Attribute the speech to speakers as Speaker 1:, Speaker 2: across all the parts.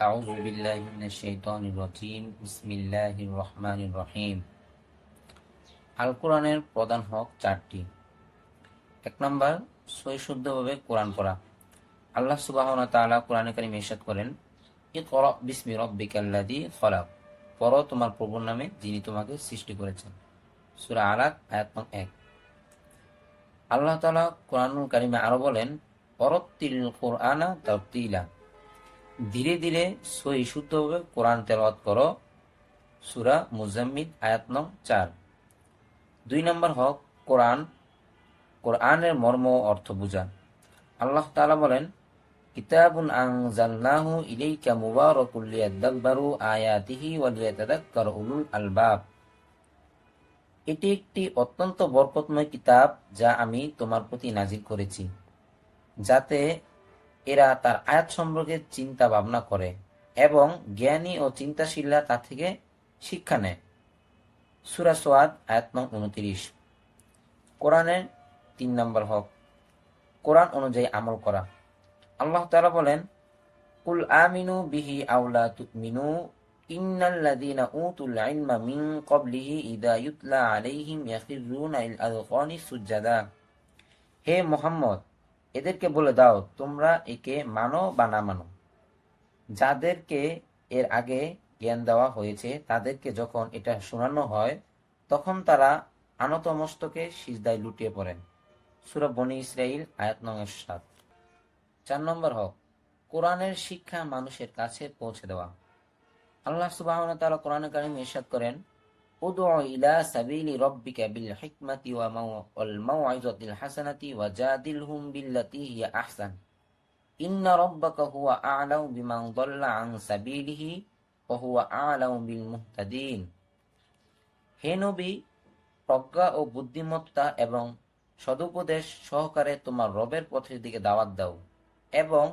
Speaker 1: আউযু বিল্লাহি মিনাশ শাইতানির রাজীম বিসমিল্লাহির রহমানির রহিম। আল কোরআনের প্রধান হক চারটি। ১ নাম্বার, সহি শুদ্ধভাবে কোরআন পড়া। আল্লাহ সুবহানাহু ওয়া তাআলা কোরআনে কারীমে ইরশাদ করেন, ইকরা বিসমি রাব্বিকাল্লাযী খলাক, পড়ো তোমার প্রভুর নামে যিনি তোমাকে সৃষ্টি করেছেন। সূরা আলাক আয়াত নং ১। আল্লাহ তাআলা কোরআনুল কারীমে আরো বলেন, ওয়ারাত্তিলিল কুরআনা তারতিলা, ধীরে ধীরে সহি শুদ্ধভাবে কোরআন তেলাওয়াত করো। সূরা মুজাম্মিল আয়াত নং ৪। ২ নম্বর হক কোরআনের মর্ম ও অর্থ বুঝা। আল্লাহ তাআলা বলেন, কিতাবুন আনজালনাহু ইলাইকা মুবারাকুল লিয়াদাব্বারু আয়াতিহি ওয়া লিয়াতাযাক্কারা উলুল আলবাব। এটি একটি অত্যন্ত বরকতময় কিতাব যা আমি তোমার প্রতি নাজিল করেছি, যাতে এরা তার আয়াত সম্পর্কে চিন্তা ভাবনা করে এবং জ্ঞানী ও চিন্তাশীলরা তা থেকে শিক্ষা নেয়। সূরা সোয়াদ আয়াত নং ২৯। কোরআনের ৩ নম্বর হক কোরআন অনুযায়ী আমল করা। আল্লাহ তাআলা বলেন, কুল আমিনু বিহি আও লা তুমিনু ইন্নাল্লাযীনা উতুল ইলমা মিন ক্বাবলিহি ইযা ইউতলা আলাইহিম ইয়াখিরুনা ইল আযকানি সুজদাা। হে মুহাম্মদ, এদেরকে বলে দাও, তোমরা একে মানো বা না মানো। যাদেরকে এর আগে জ্ঞান দেওয়া হয়েছে তাদেরকে যখন এটা শোনানো হয় তখন তারা আনত মস্তকে সিজদায় লুটিয়ে পড়েন। সূরা বনী ইসরাঈল আয়াত নং ৭। ৪ নম্বর হক কোরআনের শিক্ষা মানুষের কাছে পৌঁছে দেওয়া। আল্লাহ সুবহানাহু ওয়া তাআলা কোরআনে কারীমে ইরশাদ করেন, উদউ ইলা সাবিলি রাব্বিকা বিল হিকমাতি ওয়াল মাউইযাতিল হাসানাতি ওয়াজাদিলহুম বিল্লাতী হিয়া আহসান ইন্না রাব্বাকা হুয়া আ'লামু বিমান দাল্লা আন সাবিলিহি ওয়া হুয়া আ'লামু বিল মুহতাদিন। হে নবী, প্রজ্ঞা ও বুদ্ধিমত্তা এবং সদুপদেশ সহকারে তোমার রবের পথের দিকে দাওয়াত দাও এবং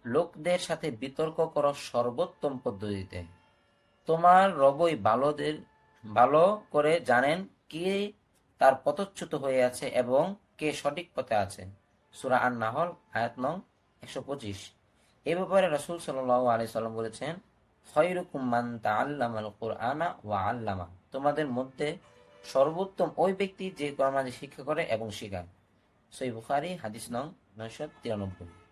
Speaker 1: লোকদের সাথে বিতর্ক করো সর্বোত্তম পদ্ধতিতে। তোমার রবই ভালো করে জানেন কে তার পথচ্যুত হয়ে আছে এবং কে সঠিক পথে আছে। সূরা আন-নাহল আয়াত নং ১২৫। এ ব্যাপারে রাসূল সাল্লাল্লাহু আলাইহি সাল্লাম বলেছেন, খায়রুকুম মান তাআল্লামাল কুরআনা ওয়া আল্লামা, তোমাদের মধ্যে সর্বোত্তম ওই ব্যক্তি যে কোরআন শিক্ষা করে এবং শেখায়। সহিহ বুখারী হাদিস নং ৯৯৩।